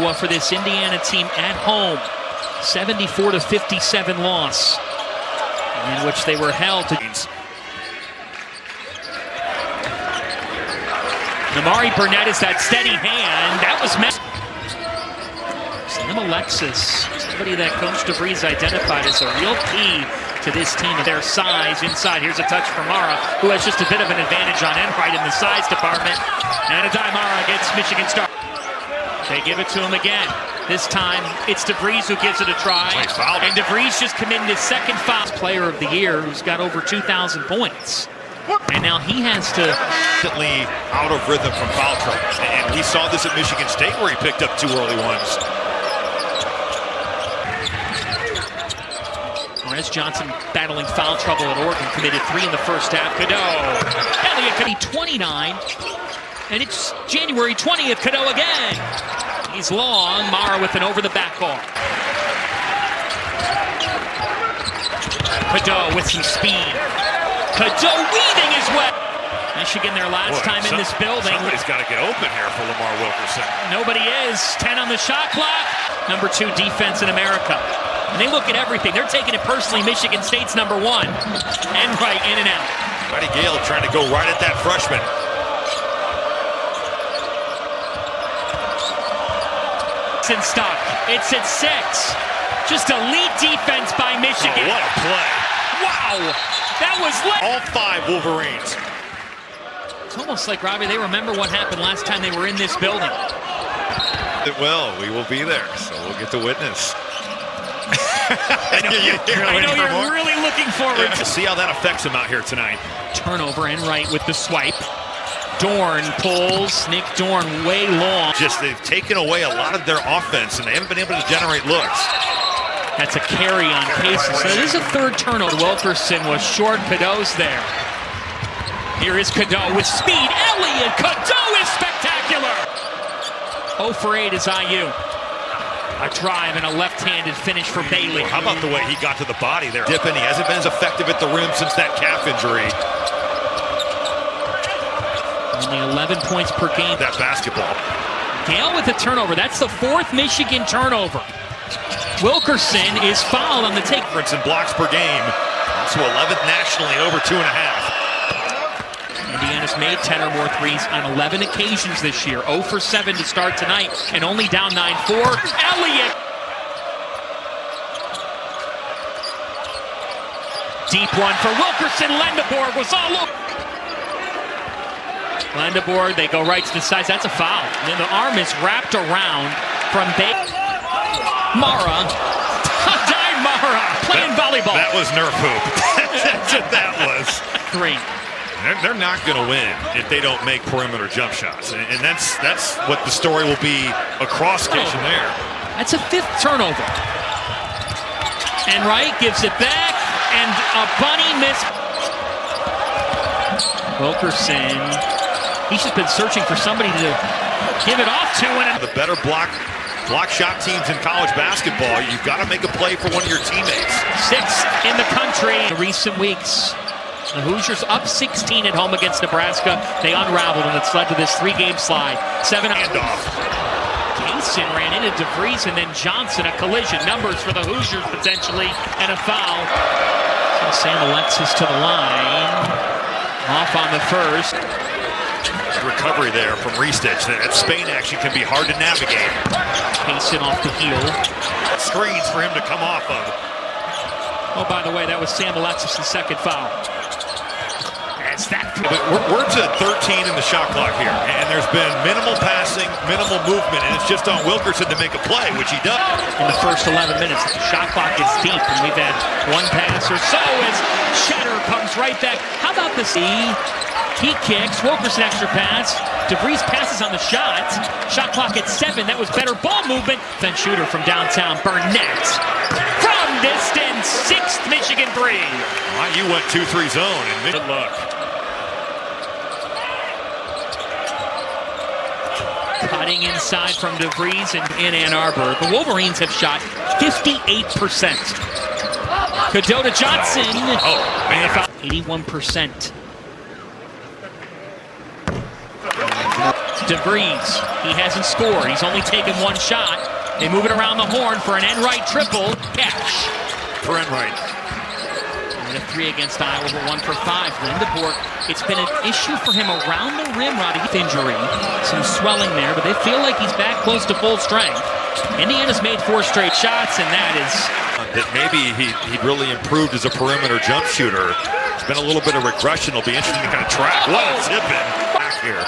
Iowa for this Indiana team at home. 74-57 loss, in which they were held to. Namari Burnett is that steady hand. That was Sam Alexis, somebody that Coach DeVries identified as a real key to this team of their size inside. Here's a touch for Mara, who has just a bit of an advantage on Enright in the size department. And a die Mara against Michigan Star. They give it to him again. This time, it's DeVries who gives it a try. And DeVries just committed his second foul. Player of the year, who's got over 2,000 points. And now he has to... out of rhythm from foul trouble. And we saw this at Michigan State where he picked up 2 early ones. Whereas Johnson battling foul trouble at Oregon, committed 3 in the first half. Cadeau. Elliott could be 29. And it's January 20th. Cadeau again. He's long. Mara with an over-the-back call. Cadeau with some speed. Cadeau weaving his way. Michigan their last time in this building. Somebody's got to get open here for Lamar Wilkerson. Nobody is. 10 on the shot clock. Number 2 defense in America. And they look at everything. They're taking it personally. Michigan State's number 1. Enright in and out. Buddy Gale trying to go right at that freshman. And stuck. It's at 6. Just elite defense by Michigan. Oh, what a play. Wow. That was all 5 Wolverines. It's almost like, Robbie, they remember what happened last time they were in this building. Well, we will be there, so we'll get to witness. I know you're really looking forward to see how that affects him out here tonight. Turnover, Enright with the swipe. Dorn pulls. Nick Dorn way long. Just they've taken away a lot of their offense, and they haven't been able to generate looks. That's a carry on Casey. So this is a 3rd turnover. Wilkerson was short. Cadeau's there. Here is Cadeau with speed. Elliott. Cadeau is spectacular. 0 for 8 is IU. A drive and a left-handed finish for Bailey. How about the way he got to the body there? Dipping. He hasn't been as effective at the rim since that calf injury. Only 11 points per game. That basketball. Gale with the turnover. That's the 4th Michigan turnover. Wilkerson is fouled on the take. In blocks per game. Also 11th nationally, over 2.5. Indiana's made 10 or more threes on 11 occasions this year. 0 for 7 to start tonight, and only down 9-4. Elliott. Deep one for Wilkerson. Lendeborg was all over. Lendeborg, they go right to the sides. That's a foul. And then the arm is wrapped around from Mara. Dive Mara playing volleyball. That was Nerf hoop. That's what that was. 3. They're not going to win if they don't make perimeter jump shots. And that's what the story will be across station there. That's a 5th turnover. Enright gives it back, and a bunny miss. Wilkerson. He's just been searching for somebody to give it off to. And the better block shot teams in college basketball, you've got to make a play for one of your teammates. 6th in the country. In recent weeks, the Hoosiers up 16 at home against Nebraska. They unraveled, and it's led to this 3-game slide. 7 handoff. Jason ran into DeVries, and then Johnson, a collision. Numbers for the Hoosiers potentially, and a foul. So Sam Alexis to the line. Off on the first. Recovery there from Restitch. That Spain action can be hard to navigate. Payson off the heel. Screens for him to come off of. Oh, by the way, that was Sam Alexis' 2nd foul. That's that. But we're to 13 in the shot clock here, and there's been minimal passing, minimal movement, and it's just on Wilkerson to make a play, which he does. In the first 11 minutes, the shot clock is deep, and we've had 1 pass or so as Cheddar comes right back. How about the He kicks. Wilkerson extra pass. DeVries passes on the shot. Shot clock at 7. That was better ball movement. Then shooter from downtown. Burnett. From distance. 6th Michigan 3. You went 2-3 zone. And good luck. Cutting inside from DeVries in Ann Arbor. The Wolverines have shot 58%. Cadeau to Johnson. Oh, man. 81%. DeVries, he hasn't scored. He's only taken one shot. They move it around the horn for an Enright triple. Cash. For Enright. And a 3 against Iowa, but 1 for 5. Lindeborg, it's been an issue for him around the rim, Roddy. Injury, some swelling there, but they feel like he's back close to full strength. Indiana's made 4 straight shots, and that is... That maybe he'd really improved as a perimeter jump shooter. It's been a little bit of regression. It'll be interesting to kind of track. What a tip-in back here.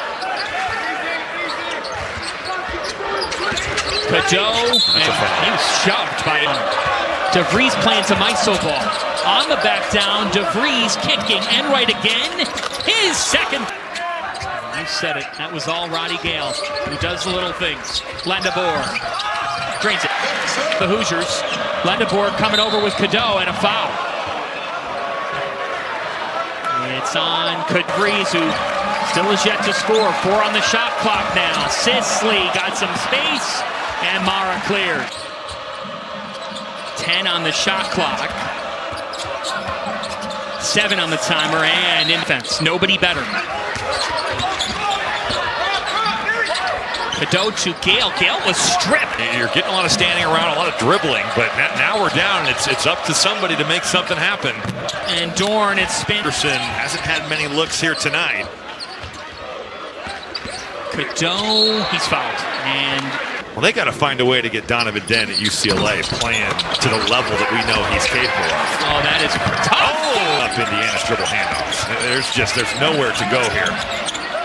Cadeau, he was shoved by DeVries playing some iso ball. On the back down, DeVries kicking, Enright again, his second. You said it, that was all Roddy Gale, who does the little things. Lindeborg drains it. The Hoosiers, Lindeborg coming over with Cadeau and a foul. It's on DeVries, who still is yet to score. 4 on the shot clock now. Sisley got some space. And Mara cleared. 10 on the shot clock. 7 on the timer, and in defense. Nobody better. Cadeau to Gale. Gale was stripped. You're getting a lot of standing around, a lot of dribbling, but now we're down, and it's up to somebody to make something happen. And Dorn, it's spin. Anderson hasn't had many looks here tonight. Cadeau, he's fouled. And well, they got to find a way to get Donovan Dent at UCLA playing to the level that we know he's capable of. Oh, that is tough. Up Indiana's dribble handoffs. There's nowhere to go here.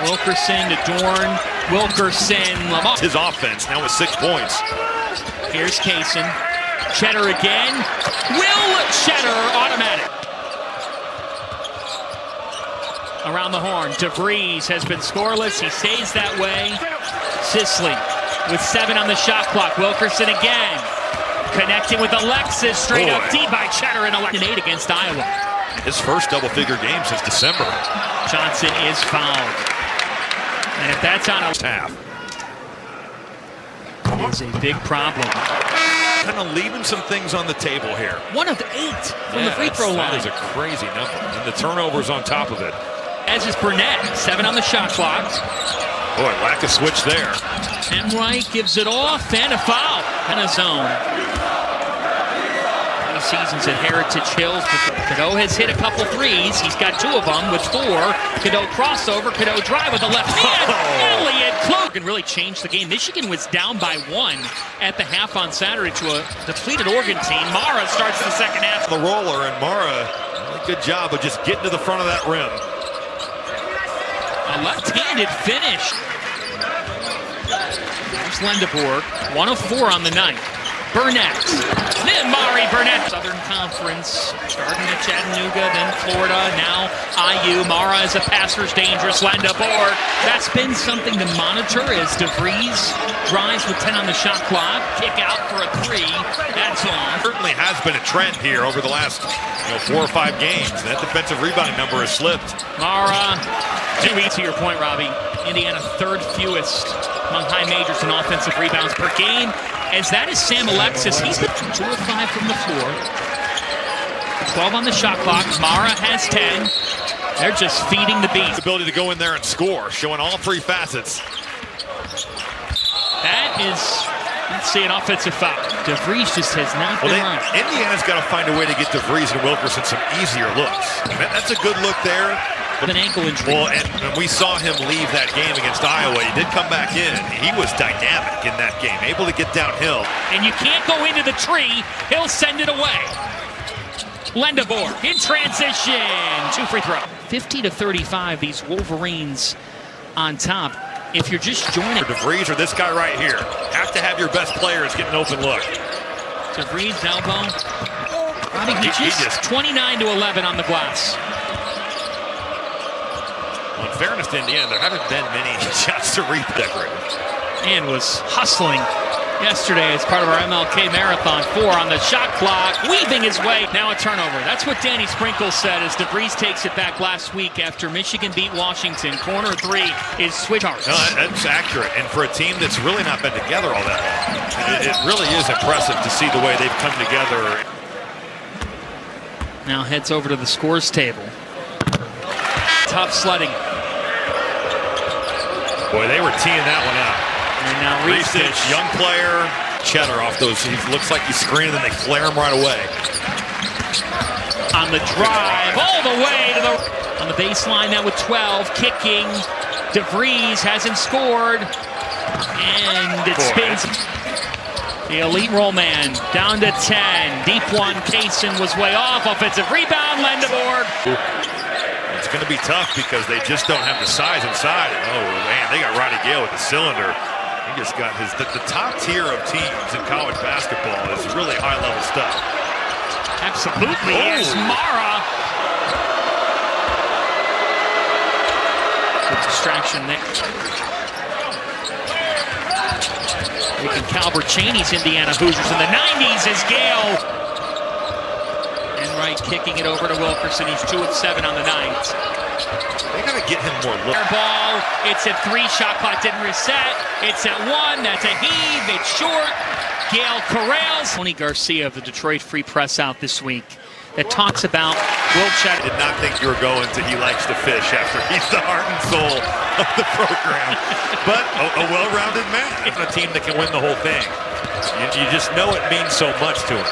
Wilkerson to Dorn. Wilkerson. Lamar. His offense now with 6 points. Here's Kaysen. Cheddar again. Will Cheddar automatic. Around the horn. DeVries has been scoreless. He stays that way. Sisley with 7 on the shot clock. Wilkerson again. Connecting with Alexis. Straight up deep by Cheddar and 8 against Iowa. His first double-figure game since December. Johnson is fouled. And if that's on a half, it's a big problem. Kind of leaving some things on the table here. 1 of 8 from the free throw line. That is a crazy number. And the turnovers on top of it. As is Burnett. 7 on the shot clock. Boy, lack of switch there. Enright gives it off and a foul and a zone. Seasons at Heritage Hills. Cadeau has hit a couple threes. He's got 2 of them with 4. Cadeau crossover. Cadeau drive with the left hand. Elliott Cloak can really change the game. Michigan was down by 1 at the half on Saturday to a depleted Oregon team. Mara starts the second half. The roller, and Mara, really good job of just getting to the front of that rim. A left-handed finish. There's Lindeborg. 1 of 4 on the night. Burnett. Then Mari Burnett. Southern Conference, starting at Chattanooga, then Florida, now IU. Mara is a passer's dangerous. Lindeborg. That's been something to monitor as DeVries drives with 10 on the shot clock. Kick out for a 3. That's on. Certainly has been a trend here over the last 4 or 5 games. That defensive rebounding number has slipped. Mara. To your point, Robbie, Indiana 3rd fewest among high majors in offensive rebounds per game. As that is Sam Alexis. He's been 2 of 5 from the floor. 12 on the shot clock. Mara has 10. They're just feeding the beast. Ability to go in there and score, showing all 3 facets. That is, let's see, an offensive foul. DeVries just has not been right. Indiana's got to find a way to get DeVries and Wilkerson some easier looks. That's a good look there. An ankle injury. Well, and we saw him leave that game against Iowa. He did come back in. He was dynamic in that game, able to get downhill. And you can't go into the tree. He'll send it away. Lindeborg in transition. 2 free throw. 50-35, these Wolverines on top. If you're just joining. DeVries or this guy right here. Have to have your best players get an open look. DeVries elbow. Robbie, he just 29-11 on the glass. Well, in fairness to Indiana, there haven't been many shots to reap that great. And was hustling yesterday as part of our MLK Marathon. 4 on the shot clock, weaving his way. Now a turnover. That's what Danny Sprinkle said as DeVries takes it back last week after Michigan beat Washington. Corner 3 is switch arts. No, that's accurate. And for a team that's really not been together all that long, it really is impressive to see the way they've come together. Now heads over to the scores table. Tough sledding. Boy, they were teeing that one up. And now Reese, young player, Cheddar off those. He looks like he's screening, and they flare him right away. On the drive, all the way to the on the baseline now with 12, kicking. DeVries hasn't scored, and it spins. The elite roll man down to 10. Deep one, Kaysen was way off. Offensive rebound, Lendeborg. It's going to be tough because they just don't have the size inside. Oh, man, they got Roddy Gale with the cylinder. He just got the top tier of teams in college basketball is really high-level stuff. Absolutely. Yes, Mara. Good distraction there. Making Calvert Cheney's Indiana Hoosiers in the 90s as Gale. Enright kicking it over to Wilkerson. He's 2 of 7 on the night. They got to get him more look. Ball. It's at 3. Shot clock didn't reset. It's at 1. That's a heave. It's short. Gale corrals. Tony Garcia of the Detroit Free Press out this week that talks about Will Cheddar. Did not think you were going to he likes to fish after he's the heart and soul of the program. But a well-rounded man. It's a team that can win the whole thing. You just know it means so much to him.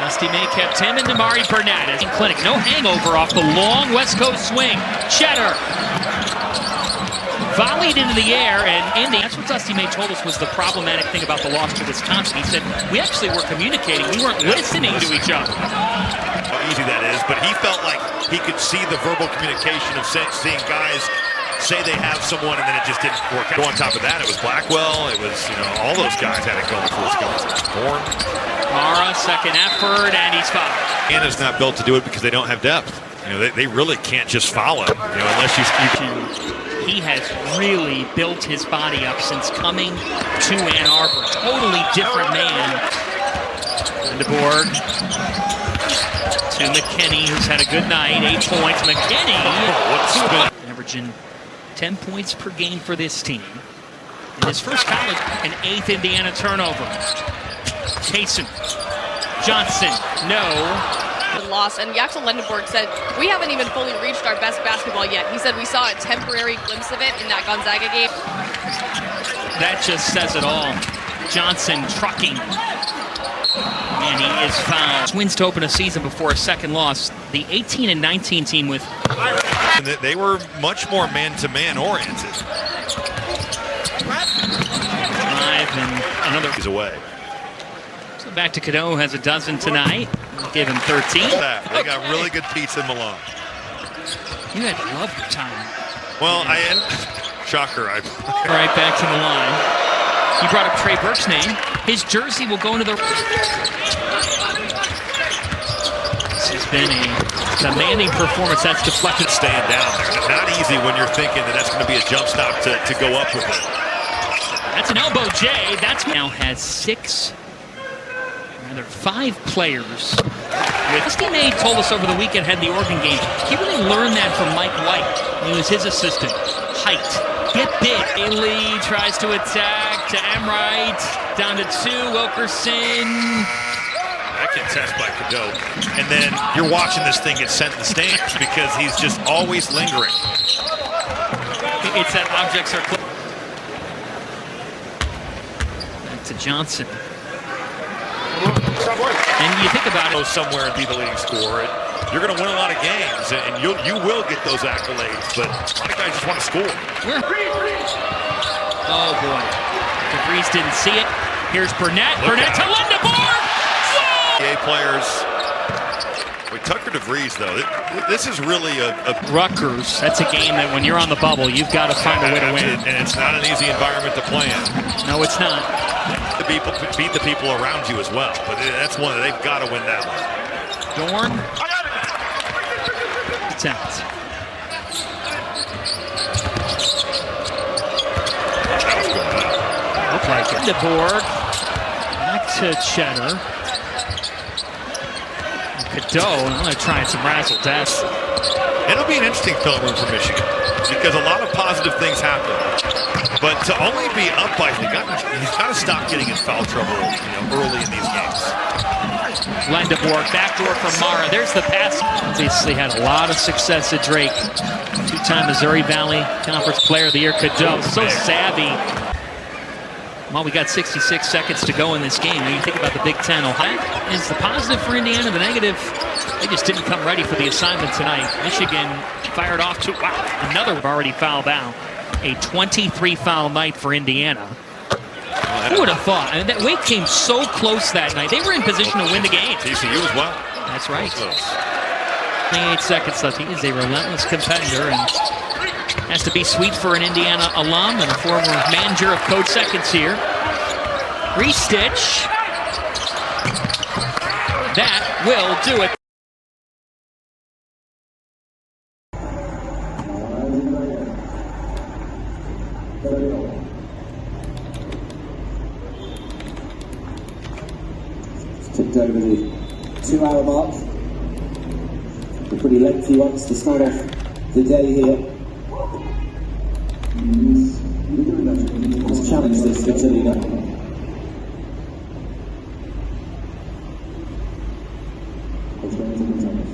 Dusty May kept him and Damari Burnett as in clinic. No hangover off the long West Coast swing. Cheddar volleyed into the air, and that's what Dusty May told us was the problematic thing about the loss to Wisconsin. He said, we actually were communicating. We weren't listening to each other. How easy that is, but he felt like he could see the verbal communication of seeing guys say they have someone and then it just didn't work out. On top of that, it was Blackwell. It was, all those guys had it going for Wisconsin. Horn. Mara, second effort, and he's fouled. Indiana's not built to do it because they don't have depth. They really can't just foul him, unless you can. He has really built his body up since coming to Ann Arbor. Totally different man. Lendeborg to McKinney, who's had a good night. 8 points. McKinney averaging 10 points per game for this team. In his first college, an 8th Indiana turnover. Kaysen, Johnson, no. Loss, and Yaxel Lendeborg said, we haven't even fully reached our best basketball yet. He said we saw a temporary glimpse of it in that Gonzaga game. That just says it all. Johnson trucking, and he is fouled. Wins to open a season before a second loss. The 18 and 19 team with. And they were much more man-to-man oriented. Relive and another. He's away. So back to Cadeau, who has a dozen tonight. Gave him 13. They got really good pizza in Milan. You had to love your time. Well, shocker. Right back to the line. He brought up Trey Burke's name. His jersey will go into the. This has been a demanding performance. That's deflected. Staying down there. Not easy when you're thinking that that's going to be a jump stop to go up with it. That's an elbow J. That's now has 5 players. Dusty May told us over the weekend, had the Oregon game, he really learned that from Mike White. He was his assistant. Height. Get big. Bailey tries to attack to Enright. Down to 2. Wilkerson. That contest by Cadeau. And then you're watching this thing get sent in the stands because he's just always lingering. It's that objects are close. Back to Johnson. And you think about it, Go somewhere and be the leading scorer. You're going to win a lot of games, and you will get those accolades. But a lot of guys just want to score. Oh boy, DeVries didn't see it. Here's Burnett. Burnett to Lendeborg. NBA players. With Tucker DeVries, though, this is really a Rutgers. That's a game that when you're on the bubble, you've got to find a way to win. And it's not an easy environment to play in. No, it's not. To beat the people around you as well, but that's one that they've got to win that one. Dorn. Attempt. That was good. Looked like it. Lendeborg. Back to Cheddar. Cadeau. I'm going to try some razzle-dazzle. It'll be an interesting film room for Michigan because a lot of positive things happen. But to only be up by, he's got to stop getting in foul trouble, early in these games. Lendeborg, backdoor from Mara. There's the pass. Obviously had a lot of success at Drake. Two-time Missouri Valley Conference Player of the Year. Cadeau, so savvy. Well, we got 66 seconds to go in this game. When you think about the Big Ten, Ohio is the positive for Indiana. The negative, they just didn't come ready for the assignment tonight. Michigan fired off to, wow, another already fouled out. A 23-foul night for Indiana. Who would have thought? I mean, that Wake came so close that night. They were in position to win the game. TCU as well. That's right. 28 seconds left. He is a relentless competitor and has to be sweet for an Indiana alum and a former manager of Code Seconds here. Restitch. That will do it. Tipped over the 2-hour mark. A pretty lengthy ones to start off the day here. Let's challenge this, Catalina. Let's go into the